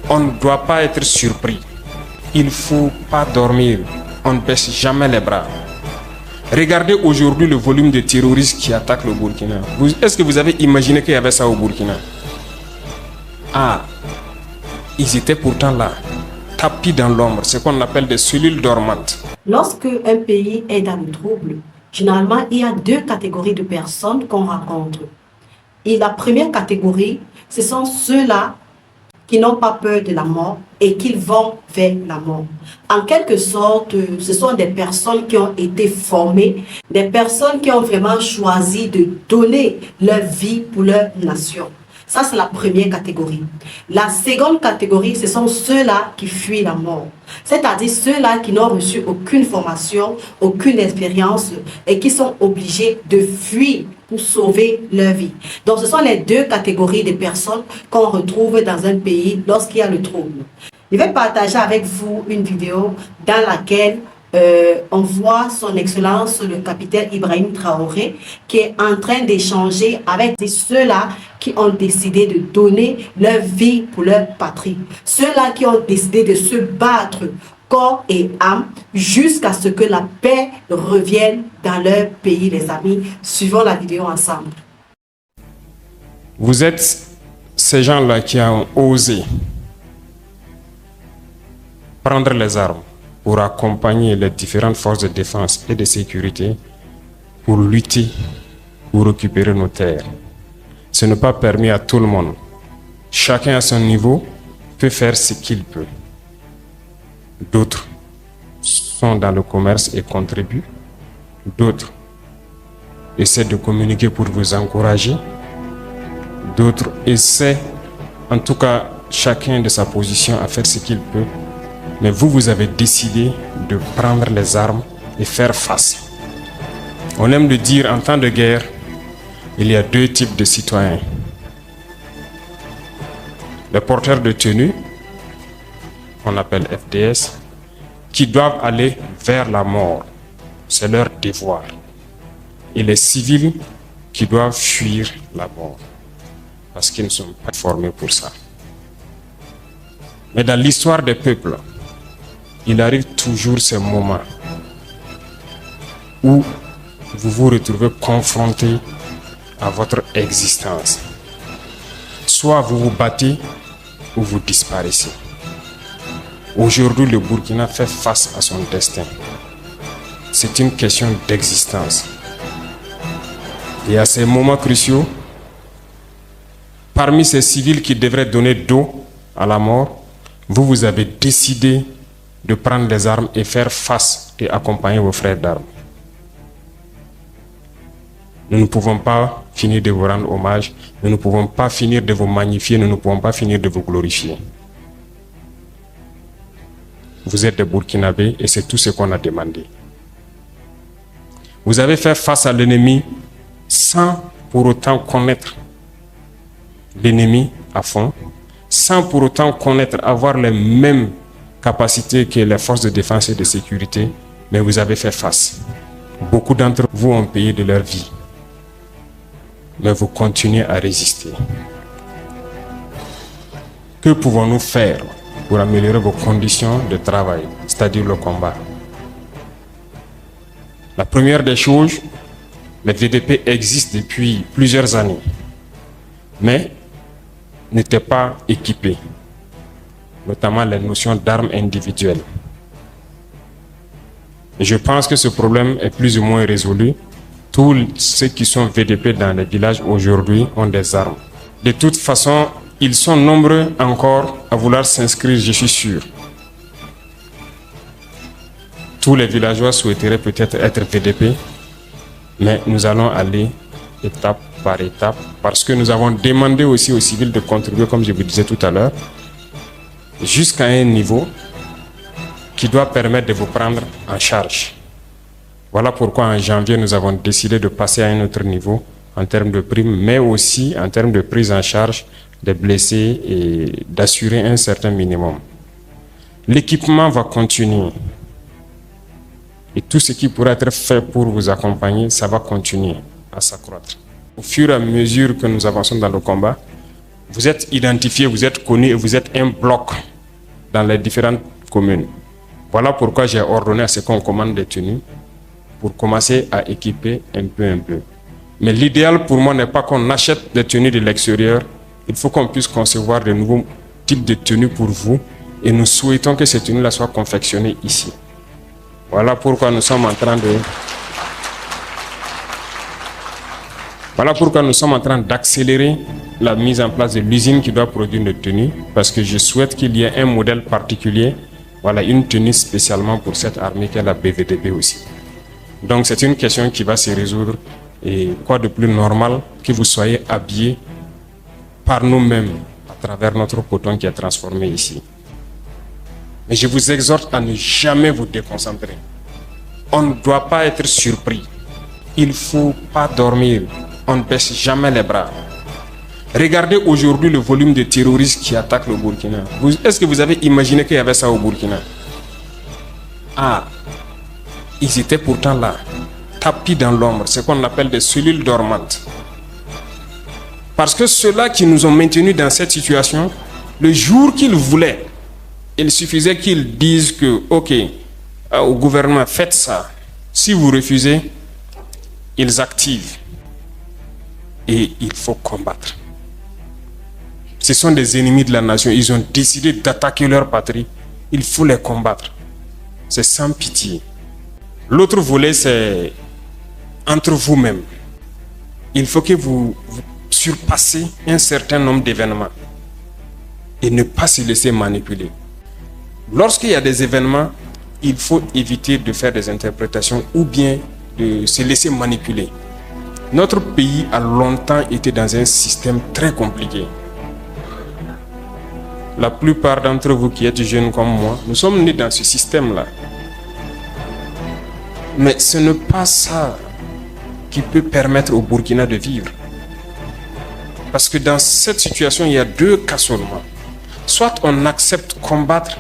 On ne doit pas être surpris. Il ne faut pas dormir. On ne baisse jamais les bras. Regardez aujourd'hui le volume de terroristes qui attaquent le Burkina. Est-ce que vous avez imaginé qu'il y avait ça au Burkina? Ah, ils étaient pourtant là, tapis dans l'ombre, ce qu'on appelle des cellules dormantes. Lorsque un pays est dans le trouble, généralement, il y a deux catégories de personnes qu'on rencontre. Et la première catégorie, ce sont ceux-là qui n'ont pas peur de la mort et qui vont vers la mort. En quelque sorte, ce sont des personnes qui ont été formées, des personnes qui ont vraiment choisi de donner leur vie pour leur nation. Ça, c'est la première catégorie. La seconde catégorie, ce sont ceux-là qui fuient la mort. C'est-à-dire ceux-là qui n'ont reçu aucune formation, aucune expérience et qui sont obligés de fuir pour sauver leur vie. Donc, ce sont les deux catégories de personnes qu'on retrouve dans un pays lorsqu'il y a le trouble. Je vais partager avec vous une vidéo dans laquelle on voit son excellence le capitaine Ibrahim Traoré qui est en train d'échanger avec ceux-là qui ont décidé de donner leur vie pour leur patrie. Ceux-là qui ont décidé de se battre corps et âme jusqu'à ce que la paix revienne dans leur pays, les amis. Suivons la vidéo ensemble. Vous êtes ces gens-là qui ont osé prendre les armes pour accompagner les différentes forces de défense et de sécurité pour lutter, pour récupérer nos terres. Ce n'est pas permis à tout le monde. Chacun à son niveau peut faire ce qu'il peut. D'autres sont dans le commerce et contribuent. D'autres essaient de communiquer pour vous encourager. D'autres essaient, en tout cas chacun de sa position, à faire ce qu'il peut. Mais vous, vous avez décidé de prendre les armes et faire face. On aime le dire, en temps de guerre, il y a deux types de citoyens. Les porteurs de tenue, qu'on appelle FDS, qui doivent aller vers la mort. C'est leur devoir. Et les civils qui doivent fuir la mort. Parce qu'ils ne sont pas formés pour ça. Mais dans l'histoire des peuples, il arrive toujours ces moments où vous vous retrouvez confronté à votre existence. Soit vous vous battez ou vous disparaissez. Aujourd'hui, le Burkina fait face à son destin. C'est une question d'existence. Et à ces moments cruciaux, parmi ces civils qui devraient donner dos à la mort, vous avez décidé de prendre des armes et faire face et accompagner vos frères d'armes. Nous ne pouvons pas finir de vous rendre hommage, nous ne pouvons pas finir de vous magnifier, nous ne pouvons pas finir de vous glorifier. Vous êtes des Burkinabés et c'est tout ce qu'on a demandé. Vous avez fait face à l'ennemi sans pour autant connaître l'ennemi à fond, sans pour autant connaître, avoir les mêmes capacités que les forces de défense et de sécurité, mais vous avez fait face. Beaucoup d'entre vous ont payé de leur vie, mais vous continuez à résister. Que pouvons-nous faire pour améliorer vos conditions de travail, c'est-à-dire le combat? La première des choses, les VDP existent depuis plusieurs années, mais n'étaient pas équipés, notamment les notions d'armes individuelles. Et je pense que ce problème est plus ou moins résolu. Tous ceux qui sont VDP dans les villages aujourd'hui ont des armes. De toute façon, ils sont nombreux encore à vouloir s'inscrire, je suis sûr. Tous les villageois souhaiteraient peut-être être VDP, mais nous allons aller étape par étape parce que nous avons demandé aussi aux civils de contribuer, comme je vous disais tout à l'heure, jusqu'à un niveau qui doit permettre de vous prendre en charge. Voilà pourquoi en janvier, nous avons décidé de passer à un autre niveau en termes de primes, mais aussi en termes de prise en charge des blessés et d'assurer un certain minimum. L'équipement va continuer. Et tout ce qui pourra être fait pour vous accompagner, ça va continuer à s'accroître. Au fur et à mesure que nous avançons dans le combat, Vous êtes identifiés, vous êtes connus et vous êtes un bloc dans les différentes communes. Voilà pourquoi j'ai ordonné à ce qu'on commande des tenues pour commencer à équiper un peu. Mais l'idéal pour moi n'est pas qu'on achète des tenues de l'extérieur. Il faut qu'on puisse concevoir de nouveaux types de tenues pour vous et nous souhaitons que ces tenues-là soient confectionnées ici. Voilà pourquoi nous sommes en train d'accélérer la mise en place de l'usine qui doit produire nos tenues parce que je souhaite qu'il y ait un modèle particulier, voilà, une tenue spécialement pour cette armée qu'est la BVDP aussi. Donc c'est une question qui va se résoudre et quoi de plus normal que vous soyez habillés par nous-mêmes à travers notre coton qui est transformé ici. Mais je vous exhorte à ne jamais vous déconcentrer. On ne doit pas être surpris. Il ne faut pas dormir. On ne baisse jamais les bras. Regardez aujourd'hui le volume de terroristes qui attaquent le Burkina. Est-ce que vous avez imaginé qu'il y avait ça au Burkina? Ah, ils étaient pourtant là, tapis dans l'ombre, ce qu'on appelle des cellules dormantes. Parce que ceux-là qui nous ont maintenus dans cette situation, le jour qu'ils voulaient, il suffisait qu'ils disent que, ok, au gouvernement, faites ça. Si vous refusez, ils activent. Et il faut combattre. Ce sont des ennemis de la nation. Ils ont décidé d'attaquer leur patrie. Il faut les combattre. C'est sans pitié. L'autre volet, c'est entre vous-même. Il faut que vous surpassez un certain nombre d'événements et ne pas se laisser manipuler. Lorsqu'il y a des événements, il faut éviter de faire des interprétations ou bien de se laisser manipuler. Notre pays a longtemps été dans un système très compliqué. La plupart d'entre vous qui êtes jeunes comme moi, nous sommes nés dans ce système-là. Mais ce n'est pas ça qui peut permettre au Burkina de vivre. Parce que dans cette situation, il y a deux cas seulement. Soit on accepte combattre,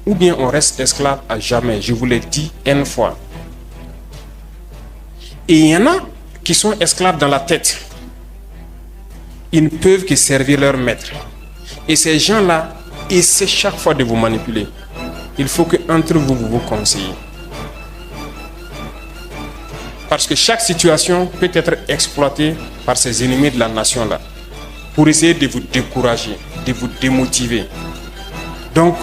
ou bien on reste esclave à jamais. Je vous l'ai dit une fois. Et il y en a qui sont esclaves dans la tête. Ils ne peuvent que servir leur maître. Et ces gens-là essaient chaque fois de vous manipuler. Il faut qu'entre vous, vous conseillez. Parce que chaque situation peut être exploitée par ces ennemis de la nation-là pour essayer de vous décourager, de vous démotiver. Donc,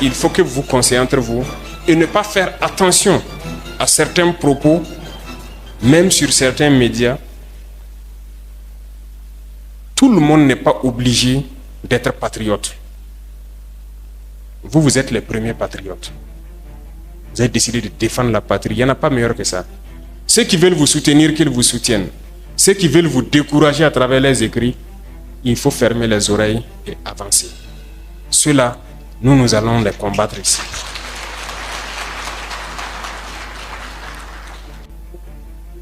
il faut que vous conseillez entre vous et ne pas faire attention à certains propos, même sur certains médias. Tout le monde n'est pas obligé d'être patriote. Vous, vous êtes les premiers patriotes. Vous avez décidé de défendre la patrie. Il n'y en a pas meilleur que ça. Ceux qui veulent vous soutenir, qu'ils vous soutiennent. Ceux qui veulent vous décourager à travers les écrits, il faut fermer les oreilles et avancer. Ceux-là, nous allons les combattre ici.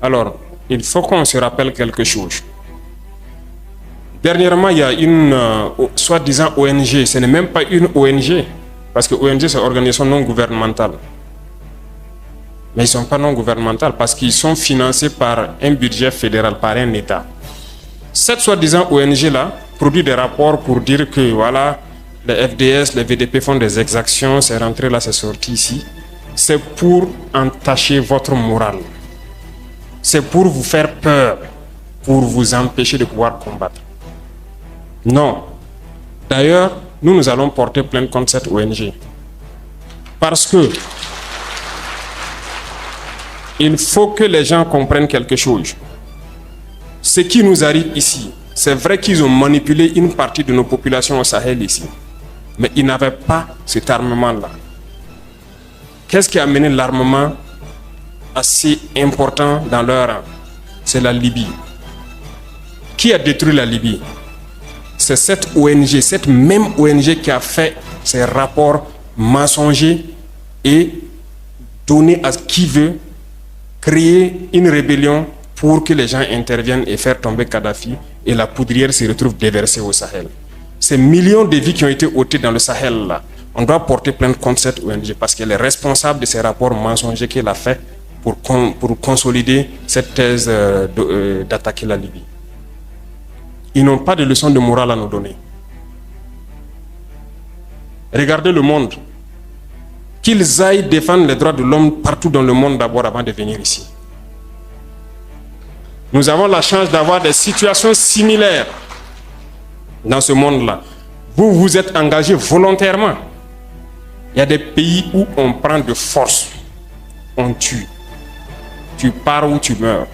Alors, il faut qu'on se rappelle quelque chose. Dernièrement, il y a une soi-disant ONG. Ce n'est même pas une ONG. Parce que ONG, c'est organisation non gouvernementale. Mais ils ne sont pas non gouvernementaux parce qu'ils sont financés par un budget fédéral, par un État. Cette soi-disant ONG-là produit des rapports pour dire que voilà, les FDS, les VDP font des exactions, c'est rentré là, c'est sorti ici. C'est pour entacher votre morale. C'est pour vous faire peur, pour vous empêcher de pouvoir combattre. Non. D'ailleurs, nous allons porter plainte contre cette ONG. Parce que il faut que les gens comprennent quelque chose. Ce qui nous arrive ici, c'est vrai qu'ils ont manipulé une partie de nos populations au Sahel ici. Mais ils n'avaient pas cet armement-là. Qu'est-ce qui a amené l'armement assez important dans leur rang? C'est la Libye. Qui a détruit la Libye? C'est cette ONG, cette même ONG qui a fait ces rapports mensongers et donné à qui veut créer une rébellion pour que les gens interviennent et faire tomber Kadhafi et la poudrière se retrouve déversée au Sahel. Ces millions de vies qui ont été ôtées dans le Sahel là, on doit porter plainte contre cette ONG parce qu'elle est responsable de ces rapports mensongers qu'elle a fait pour consolider cette thèse d'attaquer la Libye. Ils n'ont pas de leçon de morale à nous donner. Regardez le monde. Qu'ils aillent défendre les droits de l'homme partout dans le monde d'abord avant de venir ici. Nous avons la chance d'avoir des situations similaires dans ce monde-là. Vous vous êtes engagés volontairement. Il y a des pays où on prend de force, on tue. Tu pars ou tu meurs.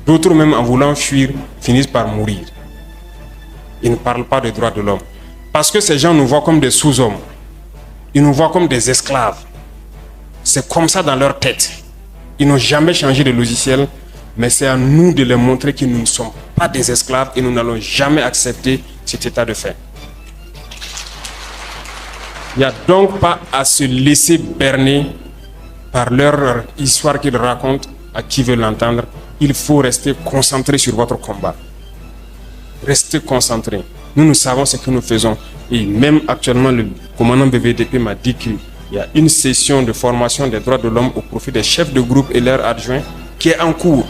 D'autres même en voulant fuir finissent par mourir. Ils ne parlent pas des droits de l'homme. Parce que ces gens nous voient comme des sous-hommes. Ils nous voient comme des esclaves. C'est comme ça dans leur tête. Ils n'ont jamais changé de logiciel, mais c'est à nous de leur montrer que nous ne sommes pas des esclaves et nous n'allons jamais accepter cet état de fait. Il n'y a donc pas à se laisser berner par leur histoire qu'ils racontent à qui veut l'entendre. Il faut rester concentré sur votre combat. Restez concentré. Nous savons ce que nous faisons. Et même actuellement, le commandant BVDP m'a dit qu'il y a une session de formation des droits de l'homme au profit des chefs de groupe et leurs adjoints qui est en cours.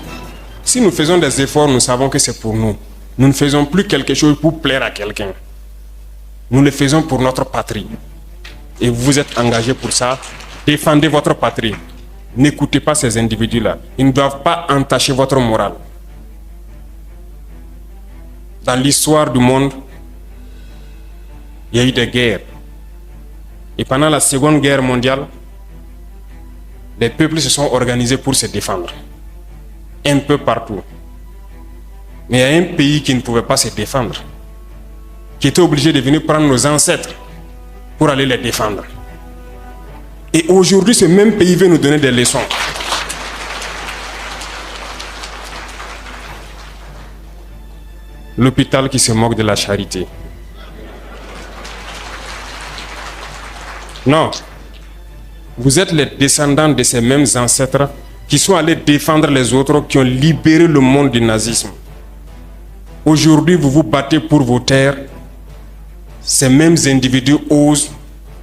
Si nous faisons des efforts, nous savons que c'est pour nous. Nous ne faisons plus quelque chose pour plaire à quelqu'un. Nous le faisons pour notre patrie. Et vous êtes engagés pour ça. Défendez votre patrie. N'écoutez pas ces individus-là. Ils ne doivent pas entacher votre morale. Dans l'histoire du monde, il y a eu des guerres. Et pendant la Seconde Guerre mondiale, les peuples se sont organisés pour se défendre. Un peu partout. Mais il y a un pays qui ne pouvait pas se défendre, qui était obligé de venir prendre nos ancêtres pour aller les défendre. Et aujourd'hui, ce même pays veut nous donner des leçons. L'hôpital qui se moque de la charité. Non. Vous êtes les descendants de ces mêmes ancêtres qui sont allés défendre les autres, qui ont libéré le monde du nazisme. Aujourd'hui, vous vous battez pour vos terres. Ces mêmes individus osent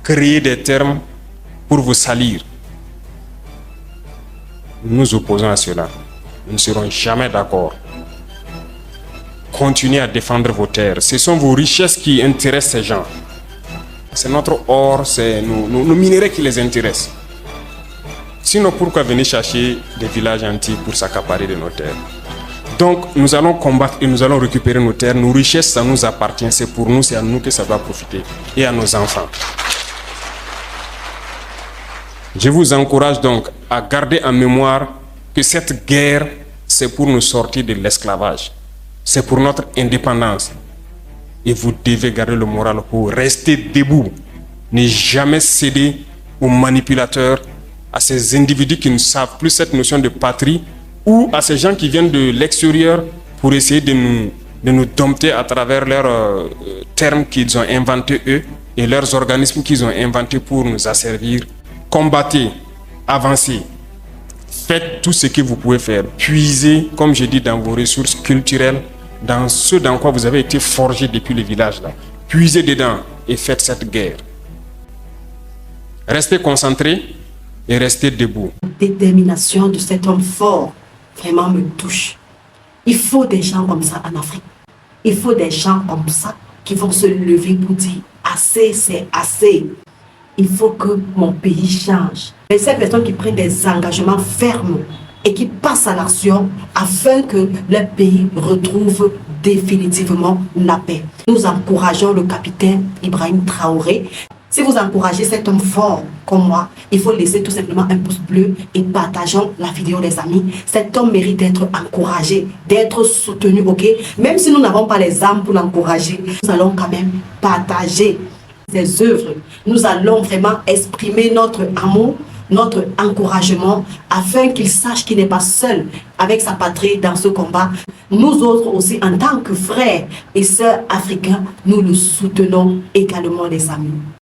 créer des termes pour vous salir. Nous nous opposons à cela. Nous ne serons jamais d'accord. Continuez à défendre vos terres. Ce sont vos richesses qui intéressent ces gens. C'est notre or, c'est nos minerais qui les intéressent. Sinon, pourquoi venir chercher des villages entiers pour s'accaparer de nos terres? Donc, nous allons combattre et nous allons récupérer nos terres. Nos richesses, ça nous appartient. C'est pour nous, c'est à nous que ça doit profiter. Et à nos enfants. Je vous encourage donc à garder en mémoire que cette guerre, c'est pour nous sortir de l'esclavage. C'est pour notre indépendance. Et vous devez garder le moral pour rester debout. Ne jamais céder aux manipulateurs, à ces individus qui ne savent plus cette notion de patrie, ou à ces gens qui viennent de l'extérieur pour essayer de nous dompter à travers leurs termes qu'ils ont inventés eux et leurs organismes qu'ils ont inventés pour nous asservir. Combattez, avancez, faites tout ce que vous pouvez faire. Puisez, comme je dis, dans vos ressources culturelles, dans ce dans quoi vous avez été forgé depuis le village là. Puisez dedans et faites cette guerre. Restez concentrés et restez debout. La détermination de cet homme fort vraiment me touche. Il faut des gens comme ça en Afrique. Il faut des gens comme ça qui vont se lever pour dire assez, c'est assez. Il faut que mon pays change. Et ces personnes qui prennent des engagements fermes et qui passent à l'action afin que le pays retrouve définitivement la paix. Nous encourageons le capitaine Ibrahim Traoré. Si vous encouragez cet homme fort comme moi, il faut laisser tout simplement un pouce bleu et partageons la vidéo les amis. Cet homme mérite d'être encouragé, d'être soutenu, ok? Même si nous n'avons pas les âmes pour l'encourager, nous allons quand même partager ses œuvres. Nous allons vraiment exprimer notre amour, notre encouragement, afin qu'il sache qu'il n'est pas seul avec sa patrie dans ce combat. Nous autres aussi, en tant que frères et sœurs africains, nous le soutenons également les amis.